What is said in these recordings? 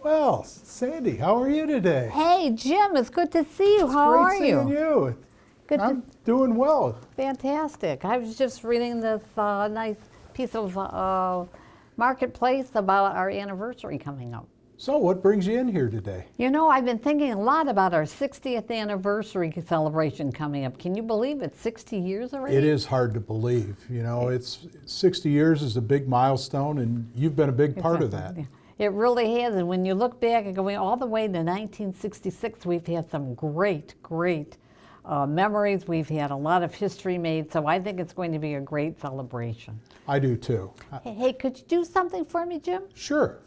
Well, Sandy, how are you today? Hey, Jim, it's good to see you. How are Great seeing you. Good. I'm doing well. Fantastic. I was just reading this nice piece of marketplace about our anniversary coming up. So what brings you in here today? You know, I've been thinking a lot about our 60th anniversary celebration coming up. Can you believe it's 60 years already? It is hard to believe. You know, it's 60 years is a big milestone, and you've been a big part of that. It really has. And when you look back and going all the way to 1966, we've had some great memories. We've had a lot of history made, so I think it's going to be a great celebration. I do too. Hey, could you do something for me, Jim? Sure.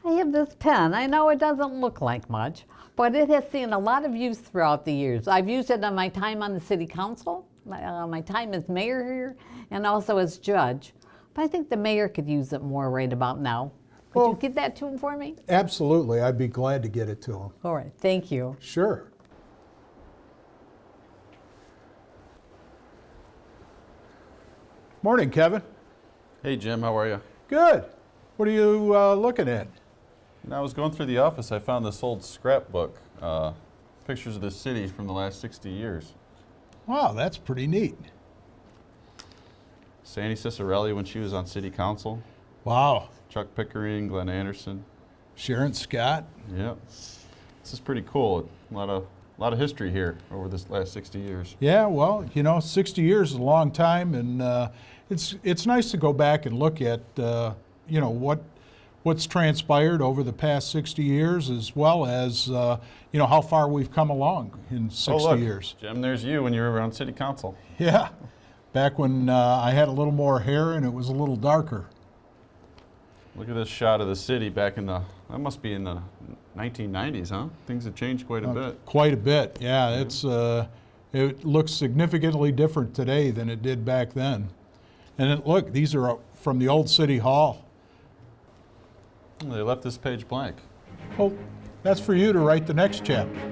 I have this pen. I know it doesn't look like much, but it has seen a lot of use throughout the years. I've used it on my time on the city council, my time as mayor here, and also as judge. But I think the mayor could use it more right about now. Could you get that to him for me? Absolutely. I'd be glad to get it to him. All right. Thank you. Sure. Morning, Kevin. Hey, Jim, how are you? Good. What are you looking at? When I was going through the office, I found this old scrapbook, pictures of the city from the last 60 years. Wow, that's pretty neat. Sandy Cicerelli when she was on city council. Wow. Chuck Pickering, Glenn Anderson. Sharon Scott. Yep. This is pretty cool. A lot of history here over this last 60 years. Yeah, well, you know, 60 years is a long time, and it's nice to go back and look at you know what's transpired over the past 60 years, as well as you know how far we've come along in 60 years. Jim, there's you when you were around city council. Yeah, back when I had a little more hair and it was a little darker. Look at this shot of the city back in that must be in the 1990s, huh? Things have changed quite a bit. Quite a bit, yeah. It looks significantly different today than it did back then. And look, these are from the old city hall. They left this page blank. Well, that's for you to write the next chapter.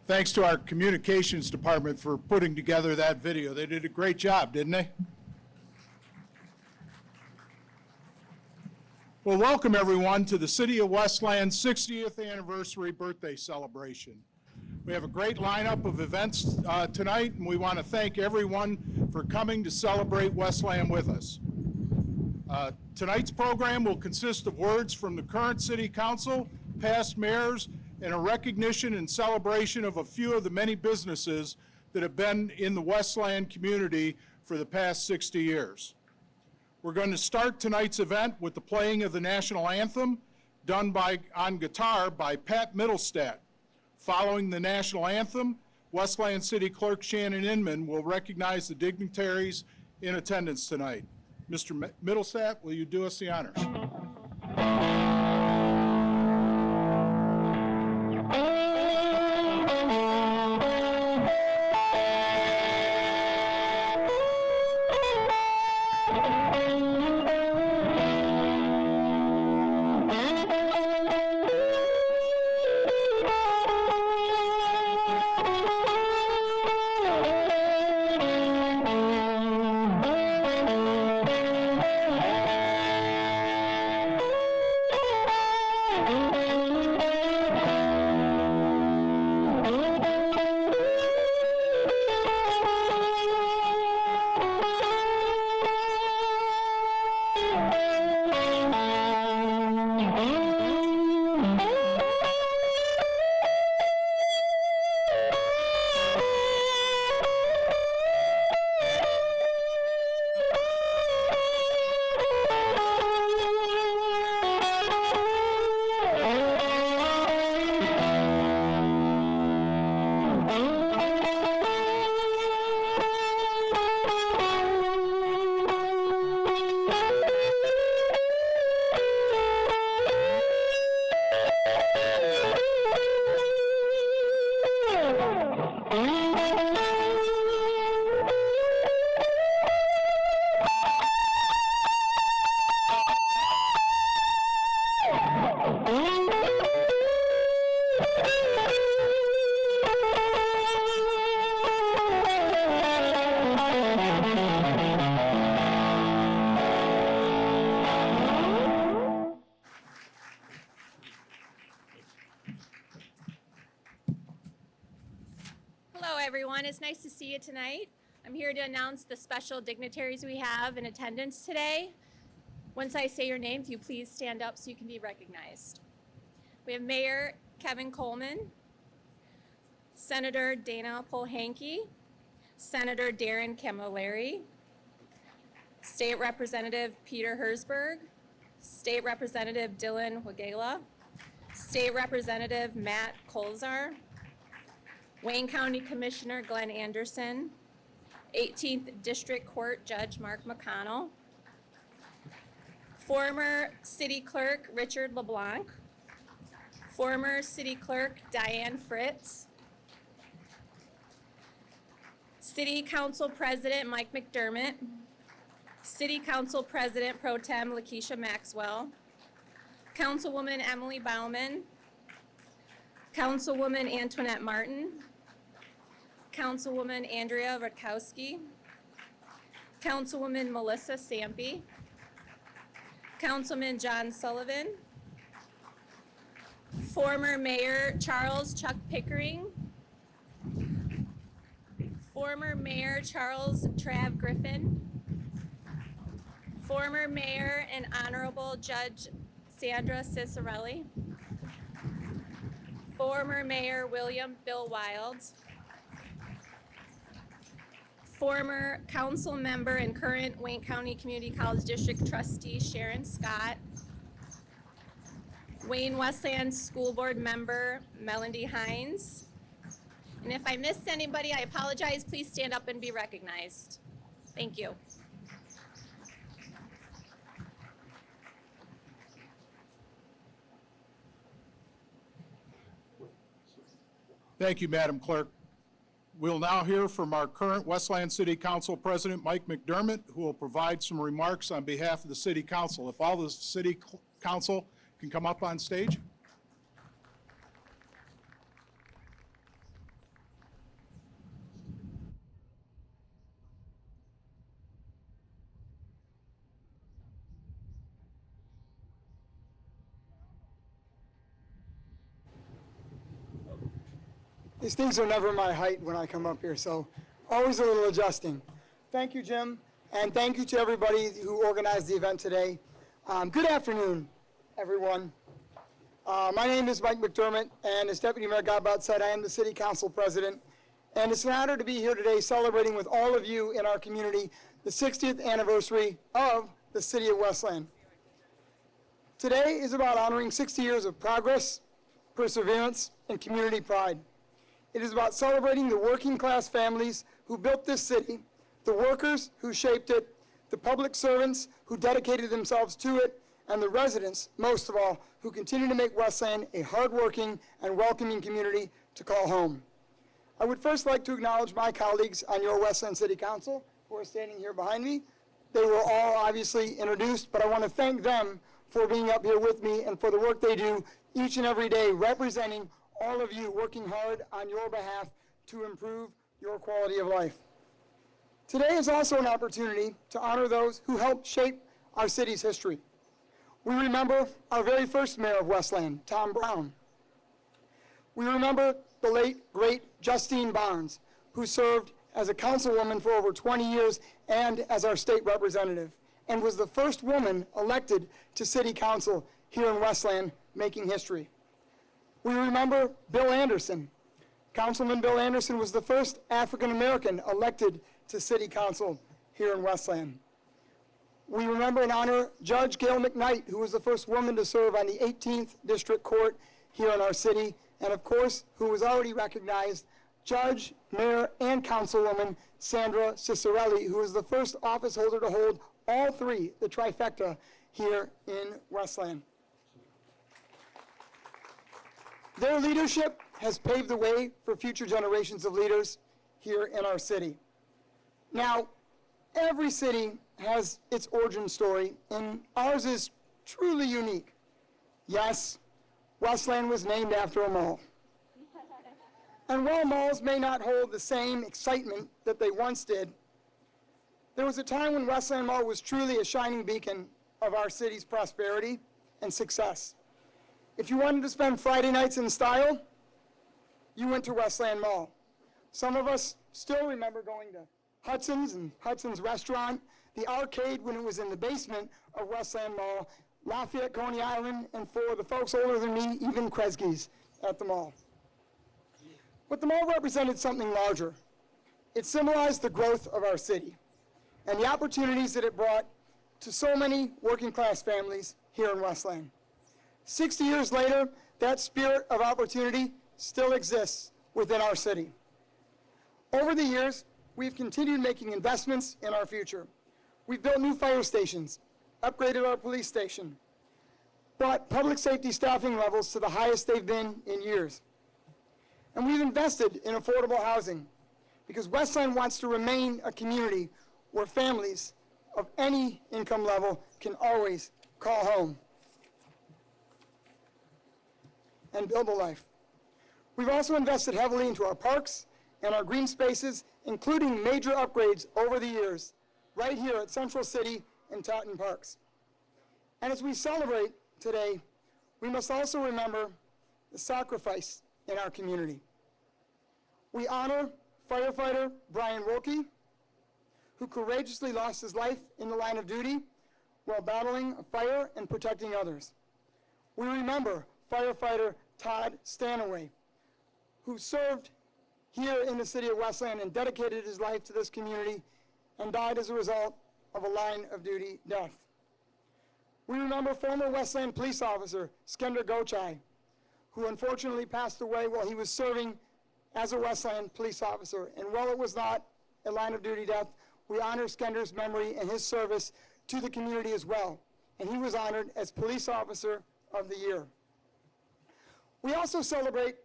Thanks to our communications department for putting together that video. They did a great job, didn't they? Well, welcome everyone to the City of Westland's 60th anniversary birthday celebration. We have a great lineup of events tonight, and we want to thank everyone for coming to celebrate Westland with us. Tonight's program will consist of words from the current City Council, past mayors, and a recognition and celebration of a few of the many businesses that have been in the Westland community for the past 60 years. We're going to start tonight's event with the playing of the national anthem, done on guitar by Pat Middlestat. Following the national anthem, Westland City Clerk Shannon Inman will recognize the dignitaries in attendance tonight. Mr. Middlestat, will you do us the honors? Hello, everyone. It's nice to see you tonight. I'm here to announce the special dignitaries we have in attendance today. Once I say your name, if you please stand up so you can be recognized. We have Mayor Kevin Coleman, Senator Dana Polhanke, Senator Darren Camilleri, State Representative Peter Herzberg, State Representative Dylan Wagela, State Representative Matt Colzar, Wayne County Commissioner Glenn Anderson, 18th District Court Judge Mark McConnell, former City Clerk Richard LeBlanc, former City Clerk Diane Fritz, City Council President Mike McDermott, City Council President Pro Tem Lakeisha Maxwell, Councilwoman Emily Bauman, Councilwoman Antoinette Martin, Councilwoman Andrea Rutkowski, Councilwoman Melissa Sampe, Councilman John Sullivan, former Mayor Charles Chuck Pickering, former Mayor Charles Trav Griffin, former Mayor and Honorable Judge Sandra Cicerelli, former Mayor William Bill Wilds, former council member and current Wayne County Community College District trustee Sharon Scott, Wayne Westland School Board member Melody Hines. And if I missed anybody, I apologize. Please stand up and be recognized. Thank you. Thank you, Madam Clerk. We'll now hear from our current Westland City Council President, Mike McDermott, who will provide some remarks on behalf of the City Council. If all the City Council can come up on stage. These things are never my height when I come up here, so always a little adjusting. Thank you, Jim, and thank you to everybody who organized the event today. Good afternoon, everyone. My name is Mike McDermott, and as Deputy Mayor Godbout said, I am the City Council President, and it's an honor to be here today celebrating with all of you in our community the 60th anniversary of the City of Westland. Today is about honoring 60 years of progress, perseverance, and community pride. It is about celebrating the working class families who built this city, the workers who shaped it, the public servants who dedicated themselves to it, and the residents, most of all, who continue to make Westland a hardworking and welcoming community to call home. I would first like to acknowledge my colleagues on your Westland City Council who are standing here behind me. They were all obviously introduced, but I want to thank them for being up here with me and for the work they do each and every day representing all of you working hard on your behalf to improve your quality of life. Today is also an opportunity to honor those who helped shape our city's history. We remember our very first mayor of Westland, Tom Brown. We remember the late, great Justine Barnes, who served as a councilwoman for over 20 years and as our state representative, and was the first woman elected to city council here in Westland, making history. We remember Bill Anderson. Councilman Bill Anderson was the first African-American elected to city council here in Westland. We remember and honor Judge Gail McKnight, who was the first woman to serve on the 18th District Court here in our city, and of course, who was already recognized, Judge, Mayor, and Councilwoman Sandra Cicerelli, who was the first office holder to hold all three, the trifecta, here in Westland. Their leadership has paved the way for future generations of leaders here in our city. Now, every city has its origin story, and ours is truly unique. Yes, Westland was named after a mall. And while malls may not hold the same excitement that they once did, there was a time when Westland Mall was truly a shining beacon of our city's prosperity and success. If you wanted to spend Friday nights in style, you went to Westland Mall. Some of us still remember going to Hudson's and Hudson's Restaurant, the arcade when it was in the basement of Westland Mall, Lafayette, Coney Island, and for the folks older than me, even Kresge's at the mall. But the mall represented something larger. It symbolized the growth of our city and the opportunities that it brought to so many working class families here in Westland. 60 years later, that spirit of opportunity still exists within our city. Over the years, we've continued making investments in our future. We've built new fire stations, upgraded our police station, brought public safety staffing levels to the highest they've been in years. And we've invested in affordable housing because Westland wants to remain a community where families of any income level can always call home and build a life. We've also invested heavily into our parks and our green spaces, including major upgrades over the years, right here at Central City and Taunton Parks. And as we celebrate today, we must also remember the sacrifice in our community. We honor firefighter Brian Wilkie, who courageously lost his life in the line of duty while battling a fire and protecting others. We remember firefighter Todd Stanaway, who served here in the city of Westland and dedicated his life to this community and died as a result of a line of duty death. We remember former Westland police officer Skender Gochai, who unfortunately passed away while he was serving as a Westland police officer. And while it was not a line of duty death, we honor Skender's memory and his service to the community as well. And he was honored as Police Officer of the Year. We also celebrate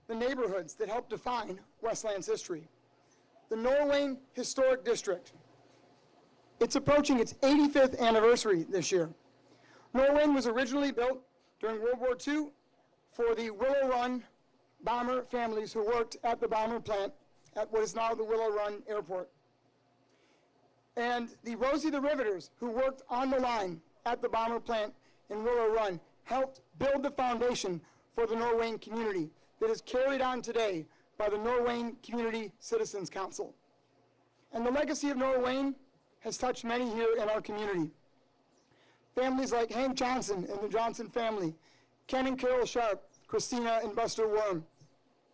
the neighborhoods that help define Westland's history. The Norwayne Historic District. It's approaching its 85th anniversary this year. Norwayne was originally built during World War II for the Willow Run bomber families who worked at the bomber plant at what is now the Willow Run Airport. And the Rosie the Riveters, who worked on the line at the bomber plant in Willow Run, helped build the foundation for the Norwayne community that is carried on today by the Norwayne Community Citizens Council. And the legacy of Norwayne has touched many here in our community. Families like Hank Johnson and the Johnson family, Ken and Carol Sharp, Christina and Buster Worm,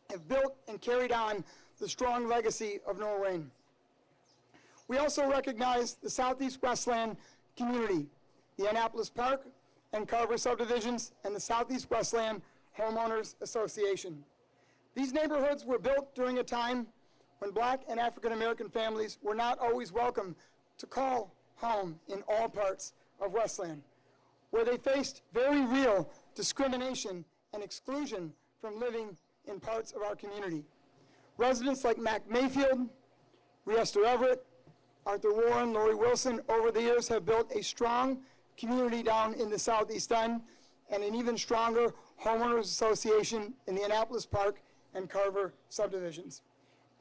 have built and carried on the strong legacy of Norwayne. We also recognize the Southeast Westland community, the Annapolis Park and Carver subdivisions, and the Southeast Westland Homeowners Association. These neighborhoods were built during a time when Black and African American families were not always welcome to call home in all parts of Westland, where they faced very real discrimination and exclusion from living in parts of our community. Residents like Mac Mayfield, Riester Everett, Arthur Warren, Lori Wilson, over the years have built a strong community down in the Southeast End and an even stronger homeowners association in the Annapolis Park and Carver subdivisions.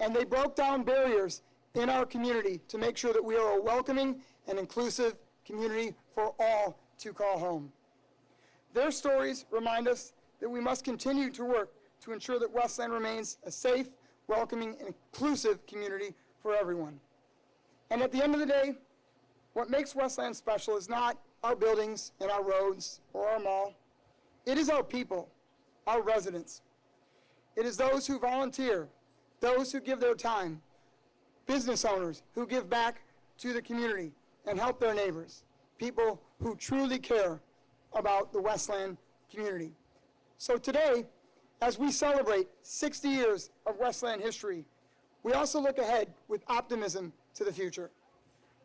And they broke down barriers in our community to make sure that we are a welcoming and inclusive community for all to call home. Their stories remind us that we must continue to work to ensure that Westland remains a safe, welcoming, and inclusive community for everyone. And at the end of the day, what makes Westland special is not our buildings and our roads or our mall. It is our people, our residents. It is those who volunteer, those who give their time, business owners who give back to the community and help their neighbors, people who truly care about the Westland community. So today, as we celebrate 60 years of Westland history, we also look ahead with optimism to the future.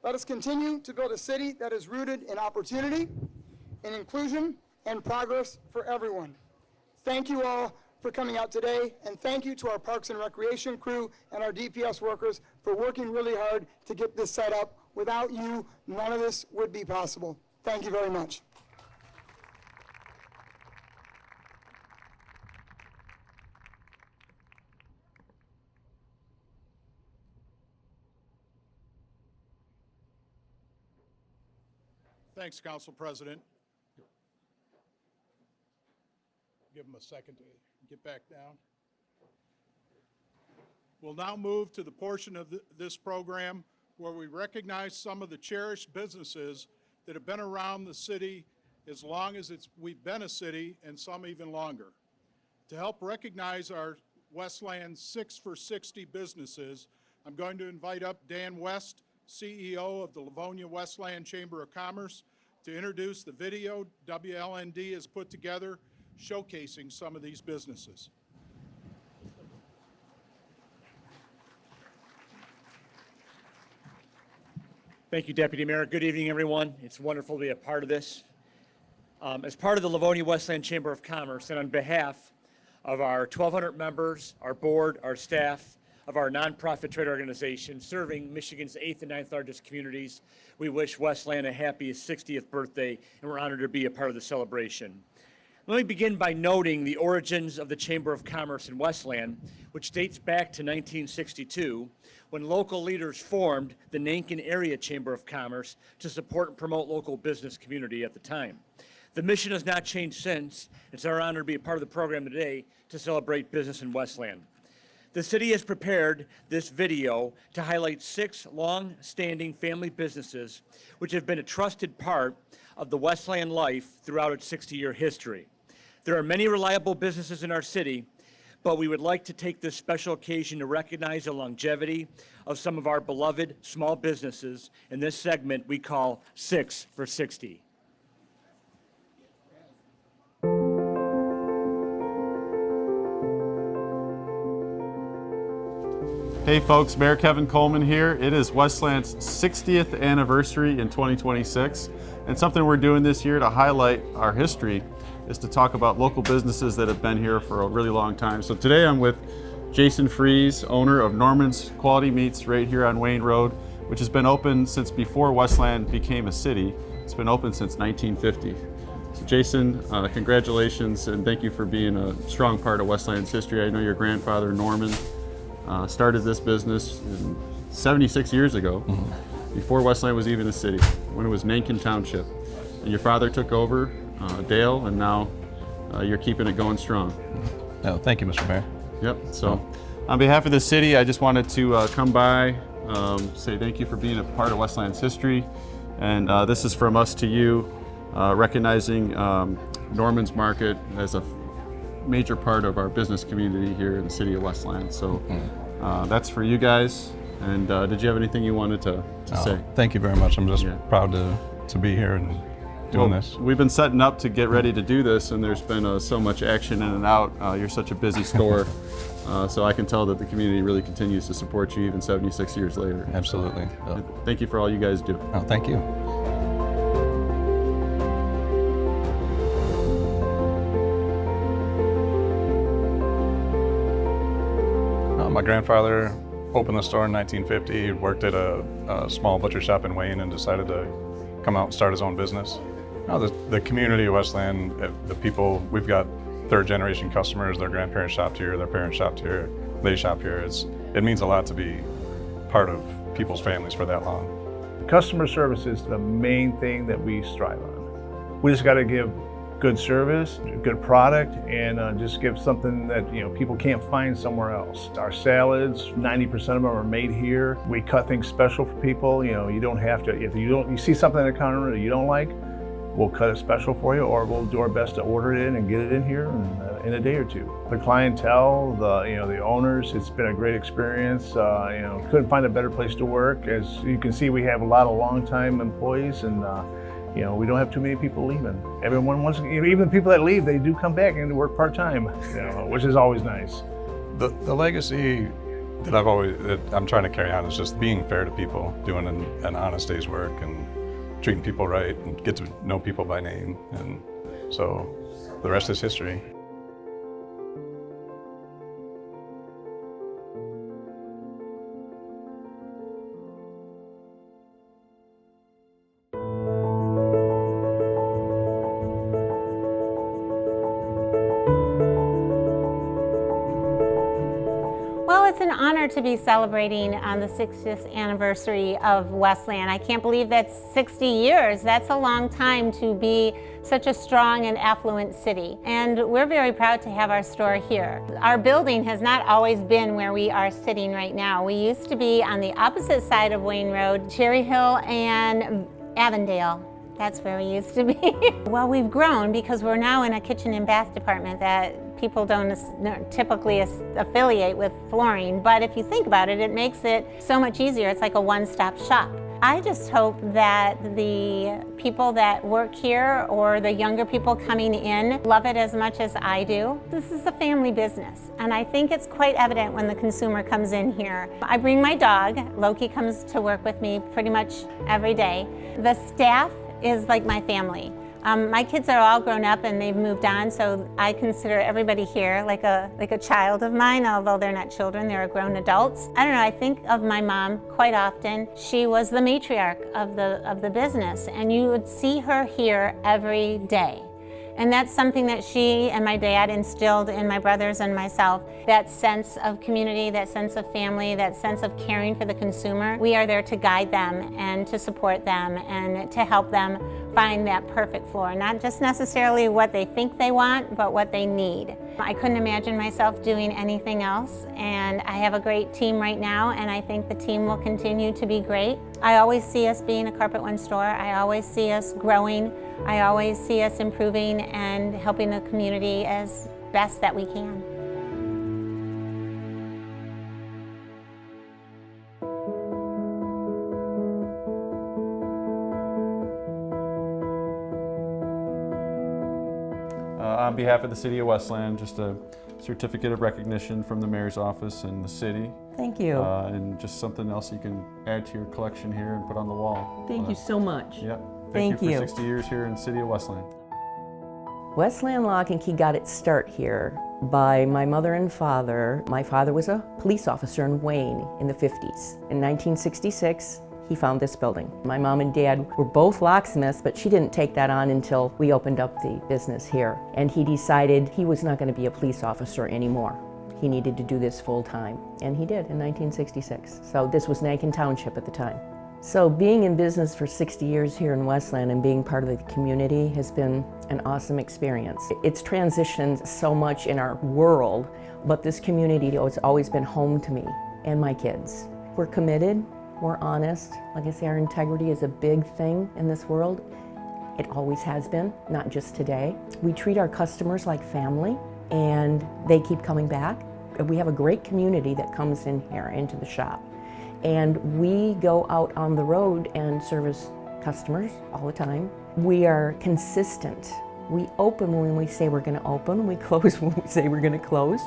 Let us continue to build a city that is rooted in opportunity, in inclusion, and progress for everyone. Thank you all for coming out today, and thank you to our Parks and Recreation crew and our DPS workers for working really hard to get this set up. Without you, none of this would be possible. Thank you very much. Thanks, Council President. Give him a second to get back down. We'll now move to the portion of this program where we recognize some of the cherished businesses that have been around the city as long as we've been a city, and some even longer. To help recognize our Westland 6 for 60 businesses, I'm going to invite up Dan West, CEO of the Livonia Westland Chamber of Commerce, to introduce the video WLND has put together showcasing some of these businesses. Thank you, Deputy Mayor. Good evening, everyone. It's wonderful to be a part of this. As part of the Livonia Westland Chamber of Commerce, and on behalf of our 1,200 members, our board, our staff, of our nonprofit trade organization serving Michigan's 8th and 9th largest communities, we wish Westland a happy 60th birthday, and we're honored to be a part of the celebration. Let me begin by noting the origins of the Chamber of Commerce in Westland, which dates back to 1962, when local leaders formed the Nankin Area Chamber of Commerce to support and promote local business community at the time. The mission has not changed since. It's our honor to be a part of the program today to celebrate business in Westland. The city has prepared this video to highlight 6 long-standing family businesses which have been a trusted part of the Westland life throughout its 60-year history. There are many reliable businesses in our city, but we would like to take this special occasion to recognize the longevity of some of our beloved small businesses in this segment we call 6 for 60. Hey folks, Mayor Kevin Coleman here. It is Westland's 60th anniversary in 2026, and something we're doing this year to highlight our history is to talk about local businesses that have been here for a really long time. So today I'm with Jason Fries, owner of Norman's Quality Meats right here on Wayne Road, which has been open since before Westland became a city. It's been open since 1950. So Jason, congratulations, and thank you for being a strong part of Westland's history. I know your grandfather, Norman, started this business 76 years ago, before Westland was even a city, when it was Nankin Township. And your father took over, Dale, and now you're keeping it going strong. No, thank you, Mr. Mayor. Yep, so on behalf of the city, I just wanted to come by, say thank you for being a part of Westland's history. And this is from us to you, recognizing Norman's Market as a major part of our business community here in the city of Westland. So that's for you guys. And did you have anything you wanted to say? Thank you very much. I'm just proud to be here and doing this. We've been setting up to get ready to do this, and there's been so much action in and out. You're such a busy store. So I can tell that the community really continues to support you even 76 years later. Absolutely. Thank you for all you guys do. Oh, thank you. My grandfather opened the store in 1950. He worked at a small butcher shop in Wayne and decided to come out and start his own business. The community of Westland, the people, we've got 3rd-generation customers. Their grandparents shopped here, their parents shopped here, they shop here. It means a lot to be part of people's families for that long. Customer service is the main thing that we strive on. We just got to give good service, good product, and just give something that people can't find somewhere else. Our salads, 90% of them are made here. We cut things special for people. You don't have to. If you see something on the counter that you don't like, we'll cut it special for you, or we'll do our best to order it in and get it in here in a day or two. The clientele, the owners, it's been a great experience. Couldn't find a better place to work. As you can see, we have a lot of longtime employees, and we don't have too many people leaving. Everyone wants, even the people that leave, they do come back and work part-time, which is always nice. The legacy that I'm trying to carry on is just being fair to people, doing an honest day's work, and treating people right, and get to know people by name. And so the rest is history. it's an honor to be celebrating on the 60th anniversary of Westland. I can't believe that's 60 years. That's a long time to be such a strong and affluent city. And we're very proud to have our store here. Our building has not always been where we are sitting right now. We used to be on the opposite side of Wayne Road, Cherry Hill and Avondale. That's where we used to be. Well, we've grown because we're now in a kitchen and bath department that people don't typically affiliate with flooring. But if you think about it, it makes it so much easier. It's like a one-stop shop. I just hope that the people that work here or the younger people coming in love it as much as I do. This is a family business, and I think it's quite evident when the consumer comes in here. I bring my dog. Loki comes to work with me pretty much every day. The staff is like my family. My kids are all grown up and they've moved on, so I consider everybody here like a child of mine, although they're not children, they're grown adults. I don't know, I think of my mom quite often. She was the matriarch of the business, and you would see her here every day. And that's something that she and my dad instilled in my brothers and myself, that sense of community, that sense of family, that sense of caring for the consumer. We are there to guide them and to support them and to help them find that perfect floor, not just necessarily what they think they want, but what they need. I couldn't imagine myself doing anything else, and I have a great team right now, and I think the team will continue to be great. I always see us being a Carpet One store. I always see us growing. I always see us improving and helping the community as best that we can. On behalf of the City of Westland, just a certificate of recognition from the Mayor's office and the city. Thank you. And just something else you can add to your collection here and put on the wall. Thank you so much. Yep. Thank you you. for 60 years here in the City of Westland. Westland Lock and Key got its start here by my mother and father. My father was a police officer in Wayne in the 50s. In 1966, he found this building. My mom and dad were both locksmiths, but she didn't take that on until we opened up the business here. And he decided he was not going to be a police officer anymore. He needed to do this full time, and he did in 1966. So this was Nankin Township at the time. So being in business for 60 years here in Westland and being part of the community has been an awesome experience. It's transitioned so much in our world, but this community has always been home to me and my kids. We're committed, we're honest. Like I say, our integrity is a big thing in this world. It always has been, not just today. We treat our customers like family, and they keep coming back. We have a great community that comes in here into the shop. And we go out on the road and service customers all the time. We are consistent. We open when we say we're going to open. We close when we say we're going to close.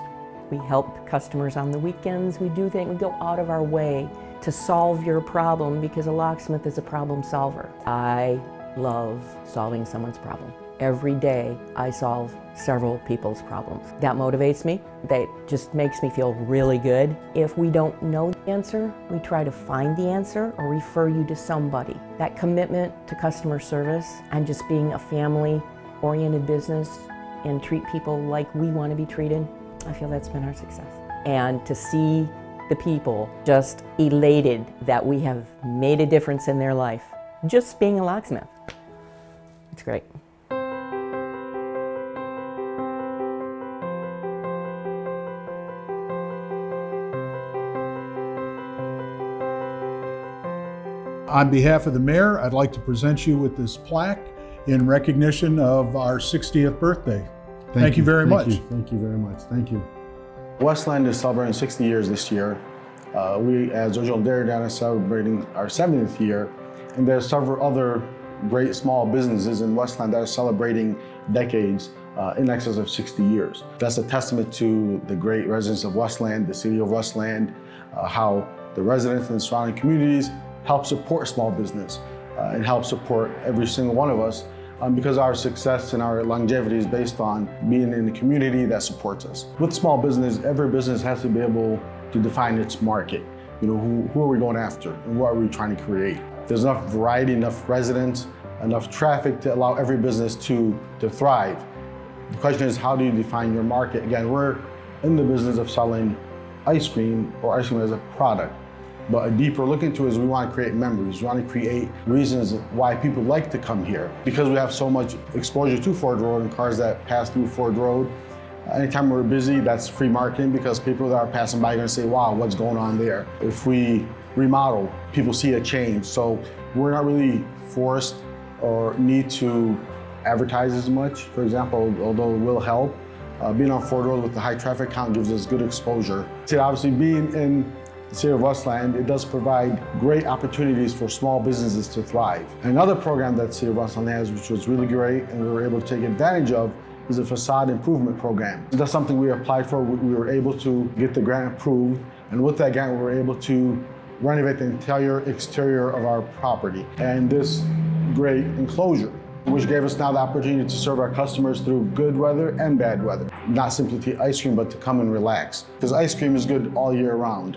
We help customers on the weekends. We do things. We go out of our way to solve your problem because a locksmith is a problem solver. I love solving someone's problem. Every day I solve several people's problems. That motivates me. That just makes me feel really good. If we don't know the answer, we try to find the answer or refer you to somebody. That commitment to customer service and just being a family-oriented business and treat people like we want to be treated, I feel that's been our success. And to see the people just elated that we have made a difference in their life, just being a locksmith. It's great. On behalf of the mayor, I'd like to present you with this plaque in recognition of our 60th birthday. Thank you very much. Thank you very much. Thank you. Westland is celebrating 60 years this year. We, as Original Dairy Dine, are celebrating our 70th year, and there are several other great small businesses in Westland that are celebrating decades in excess of 60 years. That's a testament to the great residents of Westland, the city of Westland, how the residents and the surrounding communities help support small business and help support every single one of us because our success and our longevity is based on being in a community that supports us. With small business, every business has to be able to define its market. You know, who are we going after and what are we trying to create? There's enough variety, enough residents, enough traffic to allow every business to thrive. The question is, how do you define your market? Again, we're in the business of selling ice cream or ice cream as a product. But a deeper look into it is we want to create memories. We want to create reasons why people like to come here. Because we have so much exposure to Ford Road and cars that pass through Ford Road, anytime we're busy, that's free marketing because people that are passing by are going to say, wow, what's going on there? If we remodel, people see a change. So we're not really forced or need to advertise as much. For example, although it will help, being on Ford Road with the high traffic count gives us good exposure. See, obviously being in the city of Westland, it does provide great opportunities for small businesses to thrive. Another program that the city of Westland has, which was really great and we were able to take advantage of, is a facade improvement program. That's something we applied for. We were able to get the grant approved, and with that grant, we were able to renovate the entire exterior of our property and this great enclosure, which gave us now the opportunity to serve our customers through good weather and bad weather. Not simply to eat ice cream, but to come and relax. Because ice cream is good all year round.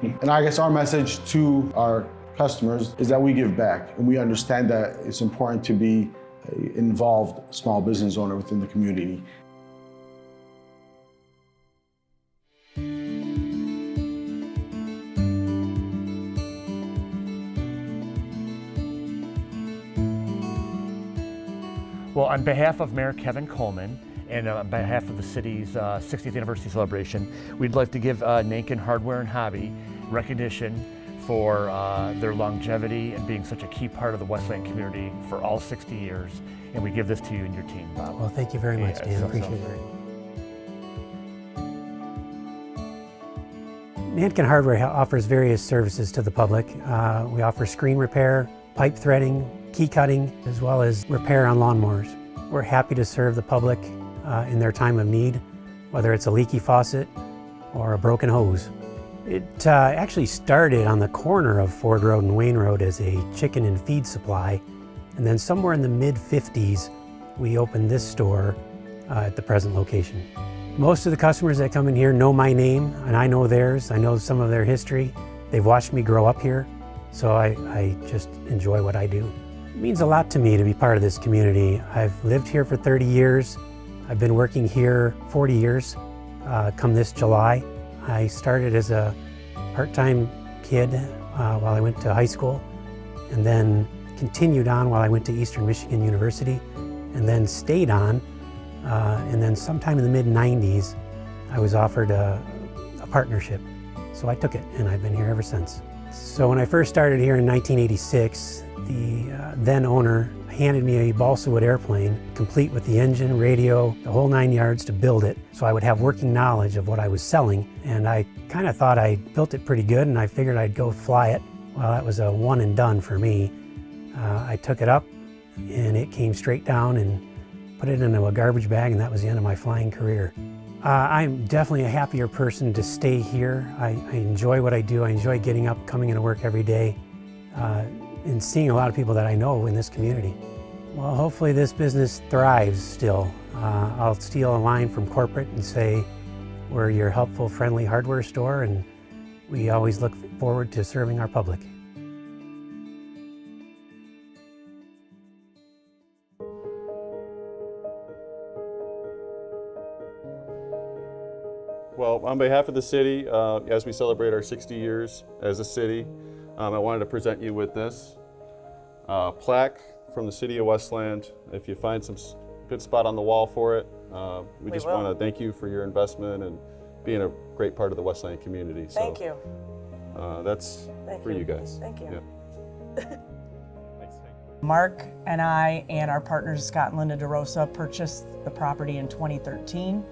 And I guess our message to our customers is that we give back and we understand that it's important to be an involved small business owner within the community. Well, on behalf of Mayor Kevin Coleman and on behalf of the city's 60th anniversary celebration, we'd like to give Nankin Hardware and Hobby recognition for their longevity and being such a key part of the Westland community for all 60 years. And we give this to you and your team, Bob. Well, thank you very much, Dan. Appreciate it. Nankin Hardware offers various services to the public. We offer screen repair, pipe threading, key cutting, as well as repair on lawnmowers. We're happy to serve the public in their time of need, whether it's a leaky faucet or a broken hose. It actually started on the corner of Ford Road and Wayne Road as a chicken and feed supply, and then somewhere in the mid-50s, we opened this store at the present location. Most of the customers that come in here know my name, and I know theirs. I know some of their history. They've watched me grow up here, so I just enjoy what I do. It means a lot to me to be part of this community. I've lived here for 30 years. I've been working here 40 years, come this July. I started as a part-time kid while I went to high school, and then continued on while I went to Eastern Michigan University, and then stayed on. And then sometime in the mid-90s, I was offered a partnership. So I took it, and I've been here ever since. So when I first started here in 1986, the then owner handed me a balsa wood airplane, complete with the engine, radio, the whole 9 yards to build it, so I would have working knowledge of what I was selling. And I kind of thought I built it pretty good, and I figured I'd go fly it. Well, that was a one and done for me. I took it up, and it came straight down and put it into a garbage bag, and that was the end of my flying career. I'm definitely a happier person to stay here. I enjoy what I do. I enjoy getting up, coming into work every day, and seeing a lot of people that I know in this community. Well, hopefully this business thrives still. I'll steal a line from corporate and say, we're your helpful, friendly hardware store, and we always look forward to serving our public. Well, on behalf of the city, as we celebrate our 60 years as a city, I wanted to present you with this plaque from the city of Westland. If you find some good spot on the wall for it, we just want to thank you for your investment and being a great part of the Westland community. Thank you. That's for you guys. Thank you. Yeah. Mark and I and our partners, Scott and Linda DeRosa, purchased the property in 2013.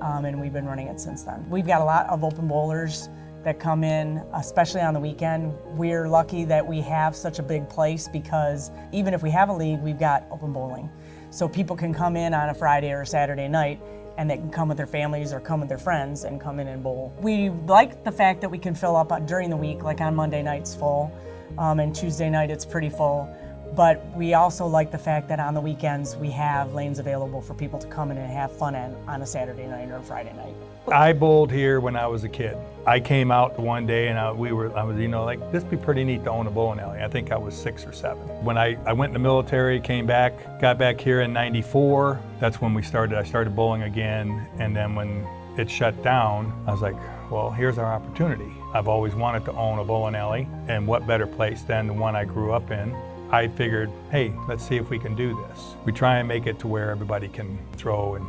And we've been running it since then. We've got a lot of open bowlers that come in, especially on the weekend. We're lucky that we have such a big place because even if we have a league, we've got open bowling. So people can come in on a Friday or a Saturday night and they can come with their families or come with their friends and come in and bowl. We like the fact that we can fill up during the week, like on Monday night's full, and Tuesday night it's pretty full. But we also like the fact that on the weekends we have lanes available for people to come in and have fun on a Saturday night or a Friday night. I bowled here when I was a kid. I came out one day and I was, like, this would be pretty neat to own a bowling alley. I think I was 6 or 7. When I went in the military, came back, got back here in '94. That's when I started bowling again. And then when it shut down, I was like, well, here's our opportunity. I've always wanted to own a bowling alley, and what better place than the one I grew up in. I figured, hey, let's see if we can do this. We try and make it to where everybody can throw and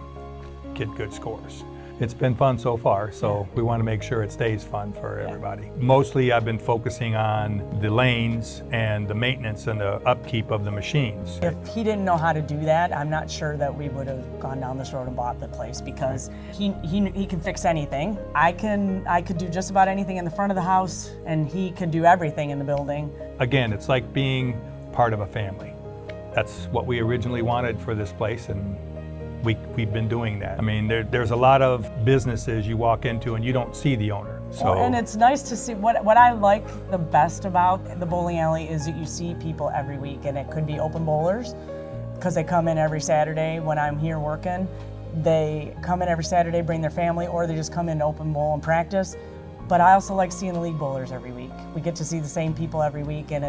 get good scores. It's been fun so far, so we want to make sure it stays fun for everybody. Mostly I've been focusing on the lanes and the maintenance and the upkeep of the machines. If he didn't know how to do that, I'm not sure that we would have gone down this road and bought the place, because he can fix anything. I could do just about anything in the front of the house, and he could do everything in the building. Again, it's like being part of a family. That's what we originally wanted for this place, and we've been doing that. I mean, there's a lot of businesses you walk into and you don't see the owner. So, and it's nice to see, what I like the best about the bowling alley is that you see people every week, and it could be open bowlers, because they come in every Saturday when I'm here working. They come in every Saturday, bring their family, or they just come in to open bowl and practice. But I also like seeing the league bowlers every week. We get to see the same people every week, and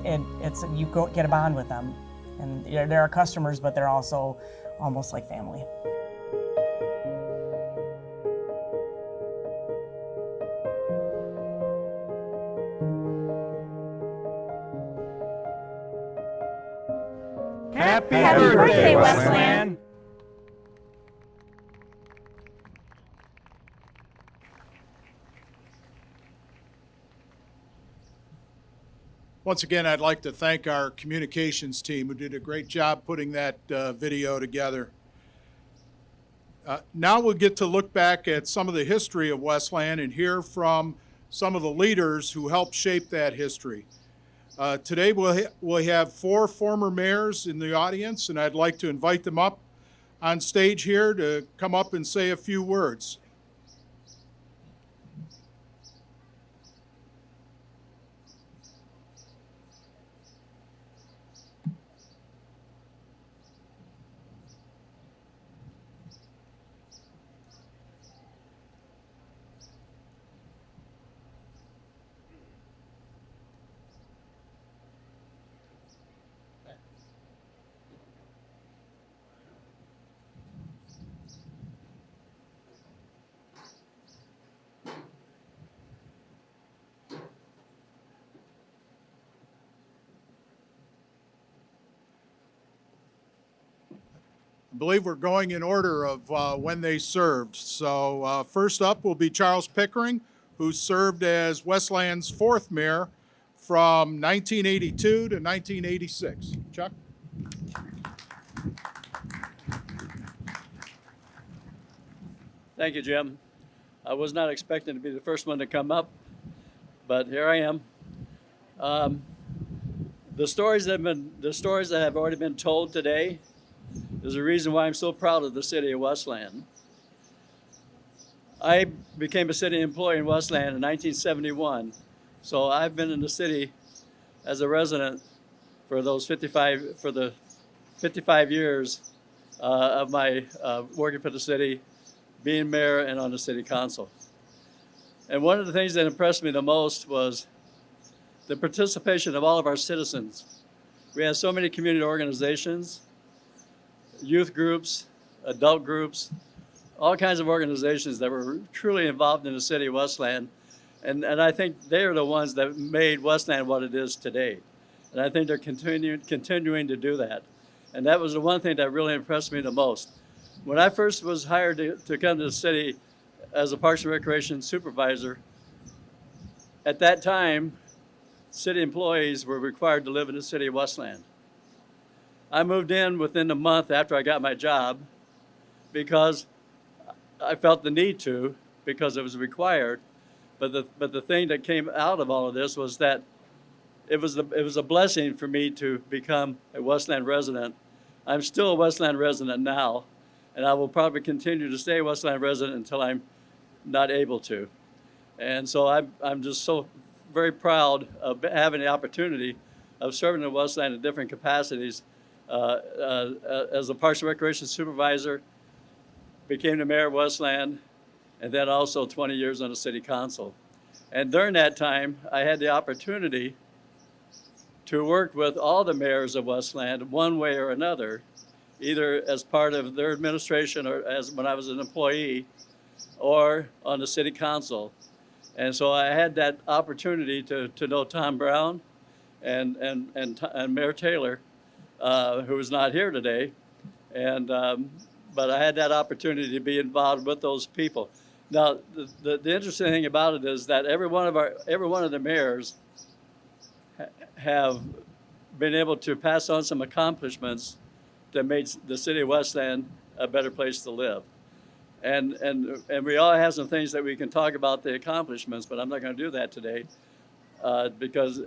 you get a bond with them. And they're our customers, but they're also almost like family. Happy birthday, Westland. Once again, I'd like to thank our communications team who did a great job putting that video together. Now we'll get to look back at some of the history of Westland and hear from some of the leaders who helped shape that history. Today we'll have 4 former mayors in the audience, and I'd like to invite them up on stage here to come up and say a few words. I believe we're going in order of when they served. So first up will be Charles Pickering, who served as Westland's 4th mayor from 1982 to 1986. Chuck? Thank you, Jim. I was not expecting to be the first one to come up, but here I am. The stories that have already been told today is the reason why I'm so proud of the city of Westland. I became a city employee in Westland in 1971, so I've been in the city as a resident for the 55 years of my working for the city, being mayor, and on the city council. And one of the things that impressed me the most was the participation of all of our citizens. We have so many community organizations, youth groups, adult groups, all kinds of organizations that were truly involved in the city of Westland. And I think they are the ones that made Westland what it is today. And I think they're continuing to do that. And that was the one thing that really impressed me the most. When I first was hired to come to the city as a Parks and Recreation supervisor, at that time, city employees were required to live in the city of Westland. I moved in within a month after I got my job because I felt the need to, because it was required. But the thing that came out of all of this was that it was a blessing for me to become a Westland resident. I'm still a Westland resident now, and I will probably continue to stay a Westland resident until I'm not able to. And so I'm just so very proud of having the opportunity of serving in Westland in different capacities. As a Parks and Recreation supervisor, became the mayor of Westland, and then also 20 years on the city council. And during that time, I had the opportunity to work with all the mayors of Westland one way or another, either as part of their administration or as when I was an employee. or on the city council. And so I had that opportunity to know Tom Brown and Mayor Taylor, who is not here today. And but I had that opportunity to be involved with those people. Now, the interesting thing about it is that every one of the mayors have been able to pass on some accomplishments that made the city of Westland a better place to live. And we all have some things that we can talk about the accomplishments, but I'm not going to do that today because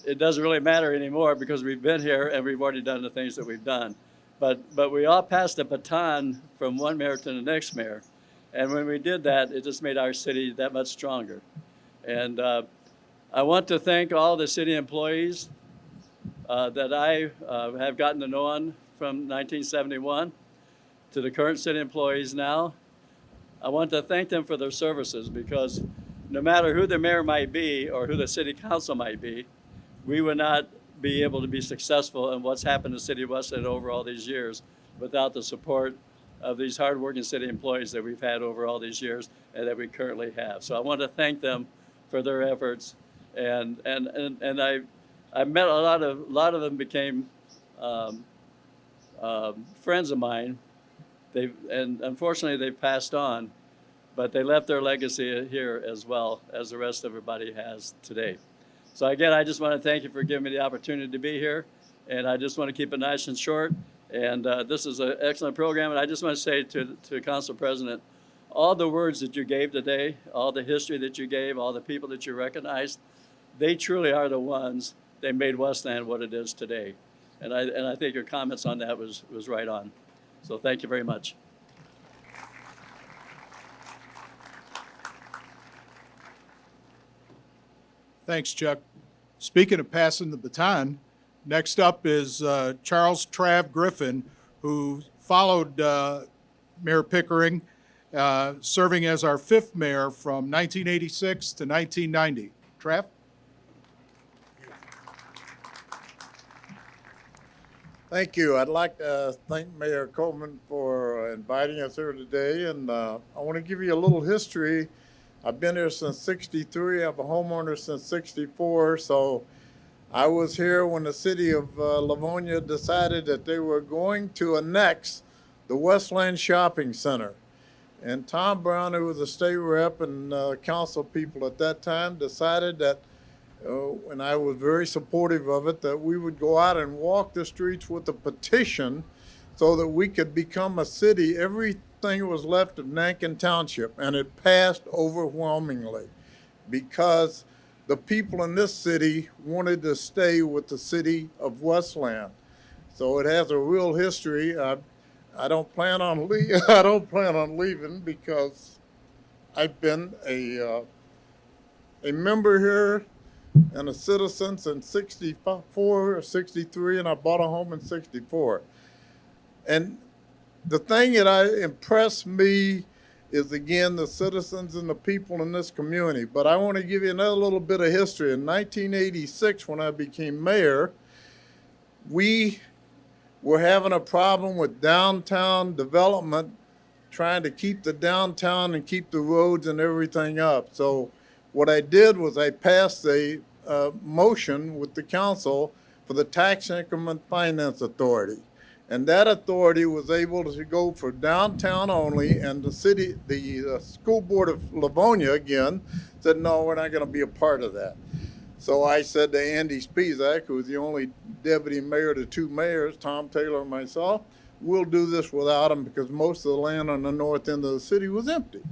it doesn't really matter anymore because we've been here and we've already done the things that we've done. But we all passed the baton from one mayor to the next mayor. And when we did that, it just made our city that much stronger. And I want to thank all the city employees that I have gotten to know on from 1971 to the current city employees now. I want to thank them for their services because no matter who the mayor might be or who the city council might be, we would not be able to be successful in what's happened to the city of Westland over all these years without the support of these hardworking city employees that we've had over all these years and that we currently have. So I want to thank them for their efforts. And I met a lot of them became friends of mine. And unfortunately they've passed on, but they left their legacy here as well as the rest of everybody has today. So again, I just want to thank you for giving me the opportunity to be here, and I just want to keep it nice and short. And this is an excellent program, and I just want to say to Council President, all the words that you gave today, all the history that you gave, all the people that you recognized, they truly are the ones that made Westland what it is today. And I think your comments on that was right on. So thank you very much. Thanks, Chuck. Speaking of passing the baton, next up is Charles Trav Griffin, who followed Mayor Pickering, serving as our 5th mayor from 1986 to 1990. Trav? Thank you. I'd like to thank Mayor Coleman for inviting us here today, and I want to give you a little history. I've been here since '63. I'm a homeowner since '64, so I was here when the city of Livonia decided that they were going to annex the Westland Shopping Center. And Tom Brown, who was a state rep and council people at that time, decided that, and I was very supportive of it, that we would go out and walk the streets with a petition so that we could become a city. Everything was left of Nankin Township, and it passed overwhelmingly because the people in this city wanted to stay with the city of Westland. So it has a real history. I don't plan on leaving because I've been a member here and a citizen since '64 or '63, and I bought a home in '64. And the thing that impressed me is, again, the citizens and the people in this community. But I want to give you another little bit of history. In 1986, when I became mayor, we were having a problem with downtown development, trying to keep the downtown and keep the roads and everything up. So what I did was I passed a motion with the council for the Tax Increment Finance Authority. And that authority was able to go for downtown only, and the school board of Livonia, again, said, no, we're not going to be a part of that. So I said to Andy Spizak, who was the only deputy mayor to 2 mayors, Tom Taylor and myself, we'll do this without him because most of the land on the north end of the city was empty.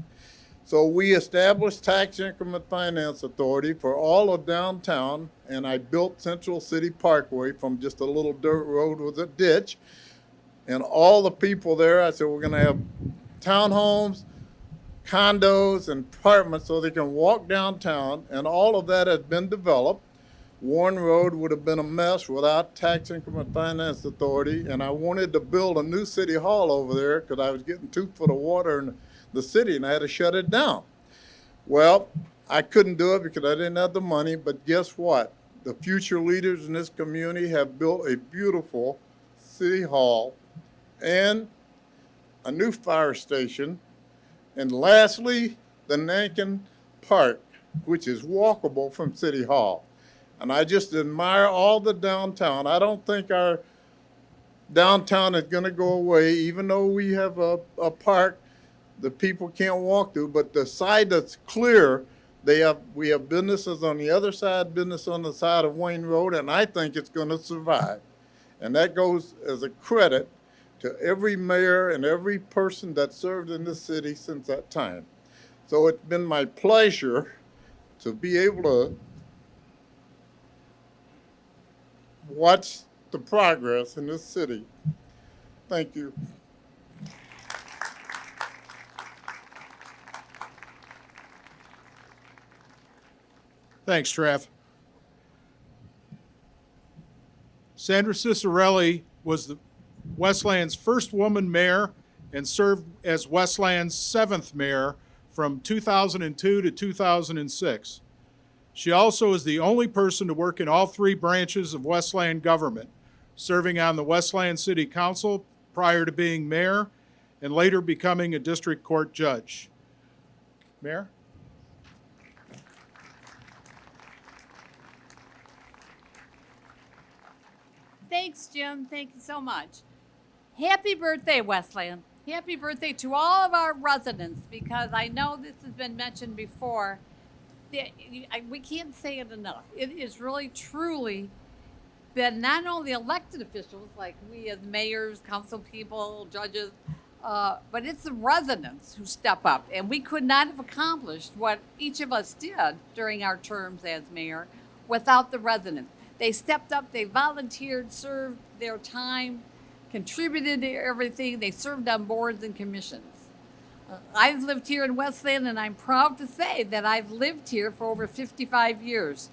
So we established Tax Increment Finance Authority for all of downtown, and I built Central City Parkway from just a little dirt road with a ditch. And all the people there, I said, we're going to have townhomes, condos, and apartments so they can walk downtown, and all of that has been developed. Warren Road would have been a mess without Tax Increment Finance Authority, and I wanted to build a new city hall over there because I was getting 2 foot of water in the city, and I had to shut it down. Well, I couldn't do it because I didn't have the money, but guess what? The future leaders in this community have built a beautiful city hall and a new fire station And lastly, the Nankin Park, which is walkable from City Hall. And I just admire all the downtown. I don't think our downtown is going to go away, even though we have a park the people can't walk through, but the side that's clear, we have businesses on the other side, business on the side of Wayne Road, and I think it's going to survive. And that goes as a credit to every mayor and every person that served in this city since that time. So it's been my pleasure to be able to watch the progress in this city. Thank you. Thanks, Trev. Sandra Cicerelli was the Westland's first woman mayor and served as Westland's 7th mayor from 2002 to 2006. She also is the only person to work in all 3 branches of Westland government, serving on the Westland City Council prior to being mayor and later becoming a district court judge. Mayor? Thanks, Jim. Thank you so much. Happy birthday, Westland. Happy birthday to all of our residents, because I know this has been mentioned before. We can't say it enough. It is really, truly been not only elected officials, like we as mayors, council people, judges, but it's the residents who step up. And we could not have accomplished what each of us did during our terms as mayor without the residents. They stepped up, they volunteered, served their time, contributed to everything. They served on boards and commissions. I've lived here in Westland, and I'm proud to say that I've lived here for over 55 years.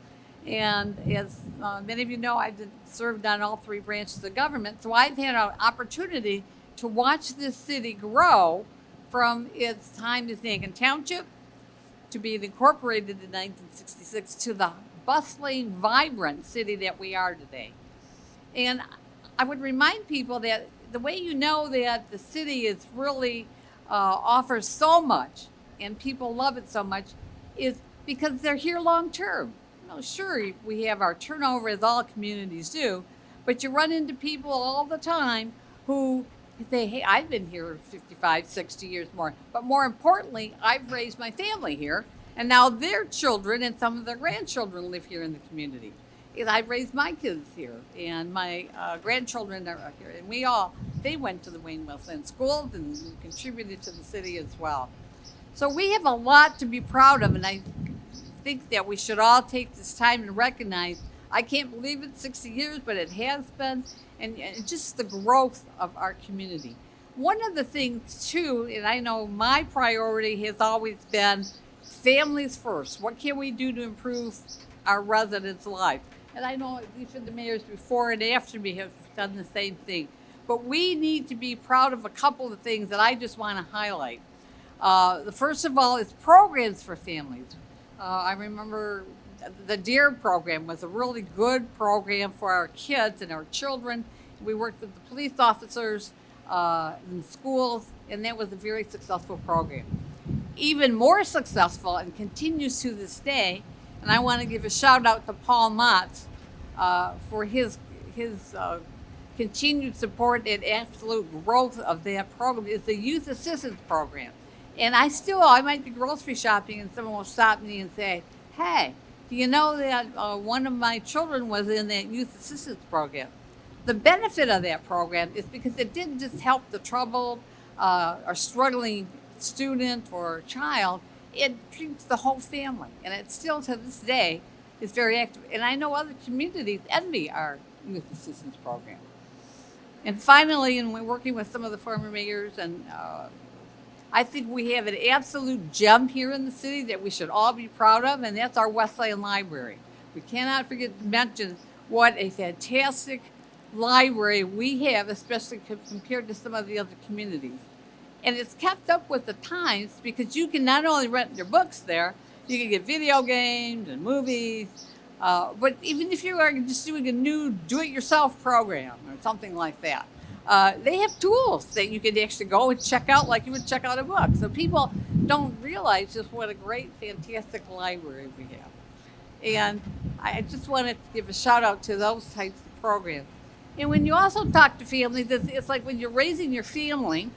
And as many of you know, I've served on all 3 branches of government, so I've had an opportunity to watch this city grow from its time as Nankin Township to being incorporated in 1966 to the bustling, vibrant city that we are today. And I would remind people that the way you know that the city is really offers so much and people love it so much is because they're here long term. You know, sure, we have our turnover as all communities do, but you run into people all the time who say, hey, I've been here 55, 60 years more. But more importantly, I've raised my family here, and now their children and some of their grandchildren live here in the community. And I've raised my kids here, and my grandchildren are here, and they went to the Wayne Westland schools and contributed to the city as well. So we have a lot to be proud of, and I think that we should all take this time and recognize, I can't believe it's 60 years, but it has been, and just the growth of our community. One of the things too, and I know my priority has always been families first. What can we do to improve our residents' lives? And I know each of the mayors before and after me have done the same thing. But we need to be proud of a couple of things that I just want to highlight. The first of all is programs for families. I remember the DARE program was a really good program for our kids and our children. We worked with the police officers in schools, and that was a very successful program. Even more successful, and continues to this day, and I want to give a shout out to Paul Motz for his continued support and absolute growth of that program, is the Youth Assistance Program. And I might be grocery shopping and someone will stop me and say, hey, do you know that one of my children was in that Youth Assistance Program? The benefit of that program is because it didn't just help the troubled or struggling student or child, it treats the whole family. And it still to this day is very active. And I know other communities envy our Youth Assistance Program. And finally, and we're working with some of the former mayors, and I think we have an absolute gem here in the city that we should all be proud of, and that's our Westland Library. We cannot forget to mention what a fantastic library we have, especially compared to some of the other communities. And it's kept up with the times because you can not only rent your books there, you can get video games and movies, but even if you are just doing a new do-it-yourself program or something like that, they have tools that you can actually go and check out like you would check out a book. So people don't realize just what a great, fantastic library we have. And I just wanted to give a shout out to those types of programs. And when you also talk to families, it's like when you're raising your family,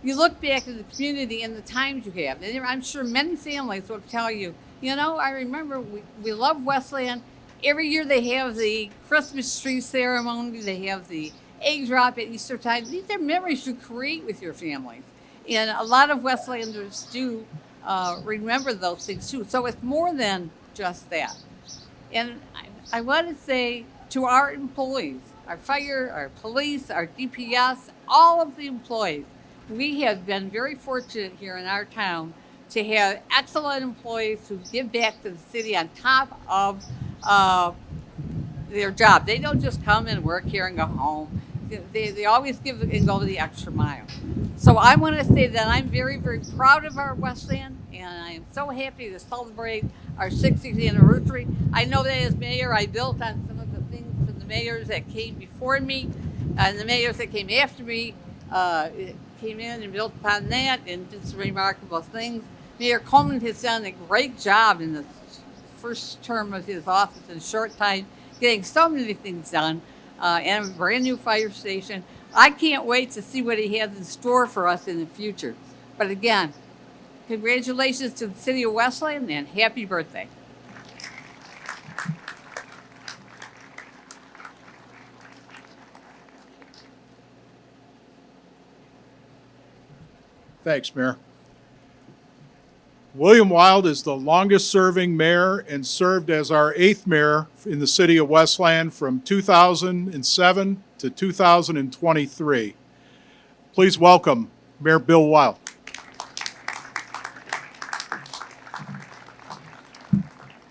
you look back at the community and the times you have. And I'm sure many families will tell you, you know, I remember we love Westland. Every year they have the Christmas tree ceremony, they have the egg drop at Easter time. These are memories you create with your families. And a lot of Westlanders do remember those things too. So it's more than just that. And I want to say to our employees, our fire, our police, our DPS, all of the employees, we have been very fortunate here in our town to have excellent employees who give back to the city on top of their job. They don't just come and work here and go home. They always give and go the extra mile. So I want to say that I'm very, very proud of our Westland, and I am so happy to celebrate our 60th anniversary. I know that as mayor, I built on some of the things from the mayors that came before me, and the mayors that came after me came in and built upon that and did some remarkable things. Mayor Coleman has done a great job in the first term of his office in a short time, getting so many things done, and a brand new fire station. I can't wait to see what he has in store for us in the future. But again, congratulations to the city of Westland and happy birthday. Thanks, Mayor. William Wild is the longest-serving mayor and served as our 8th mayor in the city of Westland from 2007 to 2023. Please welcome Mayor Bill Wild.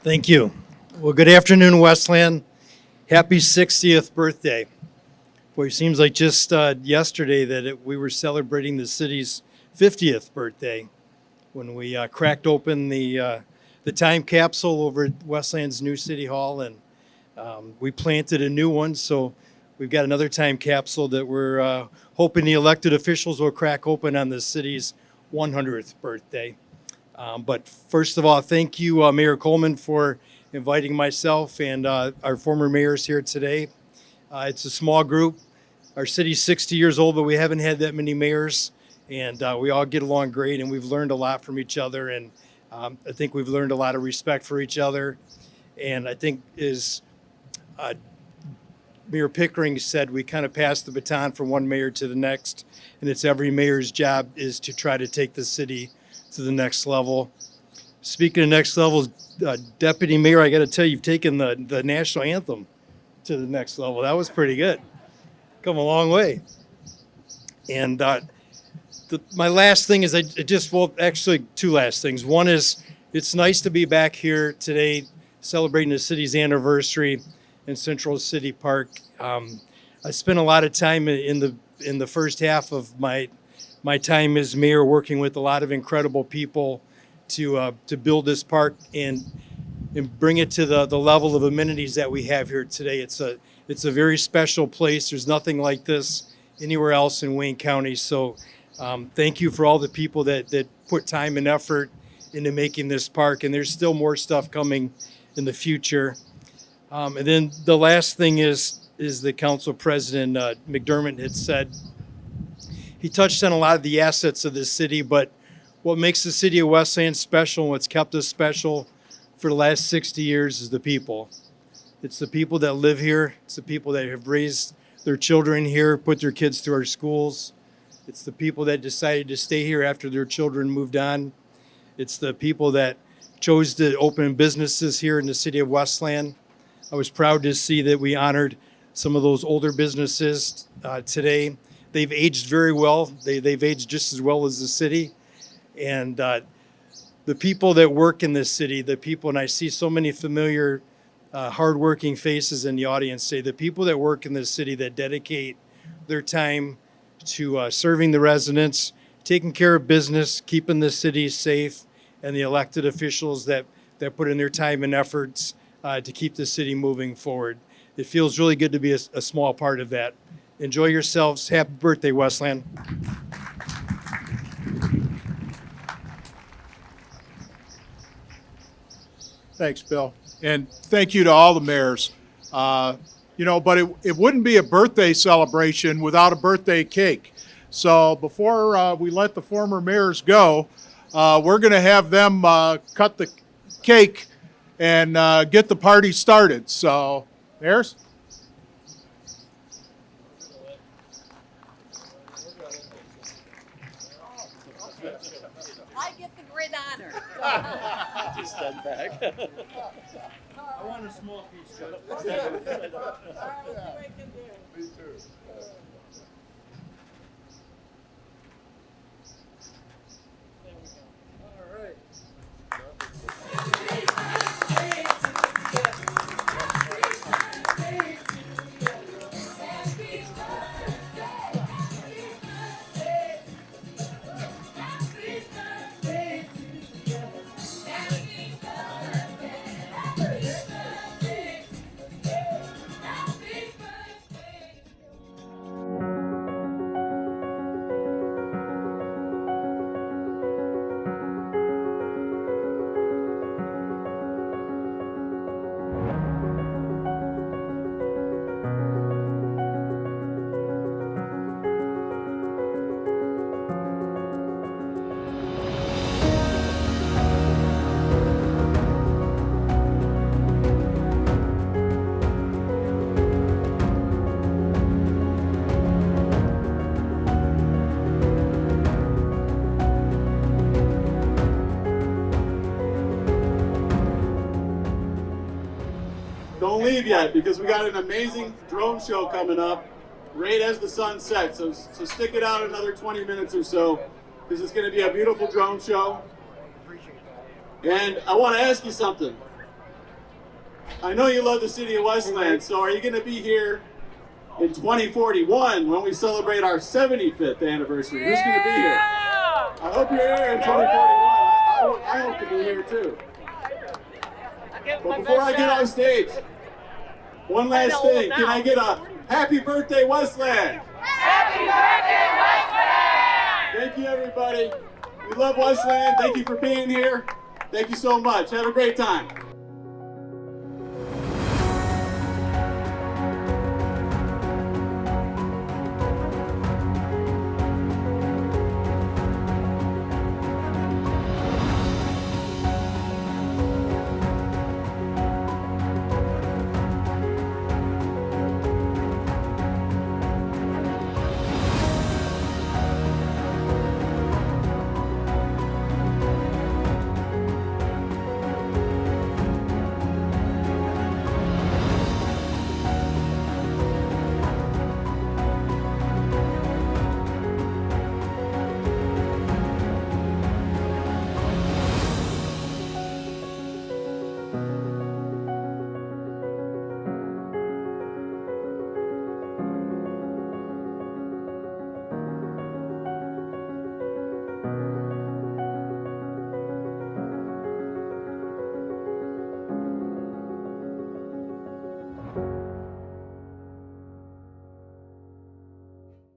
Thank you. Well, good afternoon, Westland. Happy 60th birthday. Boy, it seems like just yesterday that we were celebrating the city's 50th birthday when we cracked open the time capsule over at Westland's new city hall, and we planted a new one. So we've got another time capsule that we're hoping the elected officials will crack open on the city's 100th birthday. But first of all, thank you, Mayor Coleman, for inviting myself and our former mayors here today. It's a small group. Our city's 60 years old, but we haven't had that many mayors, and we all get along great, and we've learned a lot from each other, and I think we've learned a lot of respect for each other. And I think, as Mayor Pickering said, we kind of passed the baton from one mayor to the next, and it's every mayor's job is to try to take the city to the next level. Speaking of next levels, Deputy Mayor, I got to tell you, you've taken the national anthem to the next level. That was pretty good. Come a long way. And my last thing is actually two last things. One is it's nice to be back here today celebrating the city's anniversary in Central City Park. I spent a lot of time in the first half of my time as mayor working with a lot of incredible people to build this park and bring it to the level of amenities that we have here today. It's a very special place. There's nothing like this anywhere else in Wayne County. So thank you for all the people that put time and effort into making this park, and there's still more stuff coming in the future. And then the last thing is the council president, McDermott, had said. He touched on a lot of the assets of this city, but what makes the city of Westland special and what's kept us special for the last 60 years is the people. It's the people that live here. It's the people that have raised their children here, put their kids through our schools. It's the people that decided to stay here after their children moved on. It's the people that chose to open businesses here in the city of Westland. I was proud to see that we honored some of those older businesses today. They've aged very well. They've aged just as well as the city. And the people that work in this city, and I see so many familiar, hardworking faces in the audience today, the people that work in this city that dedicate their time to serving the residents, taking care of business, keeping the city safe, and the elected officials that put in their time and efforts to keep the city moving forward. It feels really good to be a small part of that. Enjoy yourselves. Happy birthday, Westland. Thanks, Bill. And thank you to all the mayors. You know, but it wouldn't be a birthday celebration without a birthday cake. So before we let the former mayors go, we're going to have them cut the cake and get the party started. So, mayors? I get the great honor. Just stand back. I want a small piece, Judge. Me too. All right. Don't leave yet, because we got an amazing drone show coming up right as the sun sets. So stick it out another 20 minutes or so, because it's going to be a beautiful drone show. And I want to ask you something. I know you love the city of Westland, so are you going to be here in 2041 when we celebrate our 75th anniversary? Who's going to be here? I hope you're here in 2041. I hope to be here too. But before I get on stage, one last thing. Can I get a happy birthday, Westland? Happy birthday, Westland! Thank you, everybody. We love Westland. Thank you for being here. Thank you so much. Have a great time.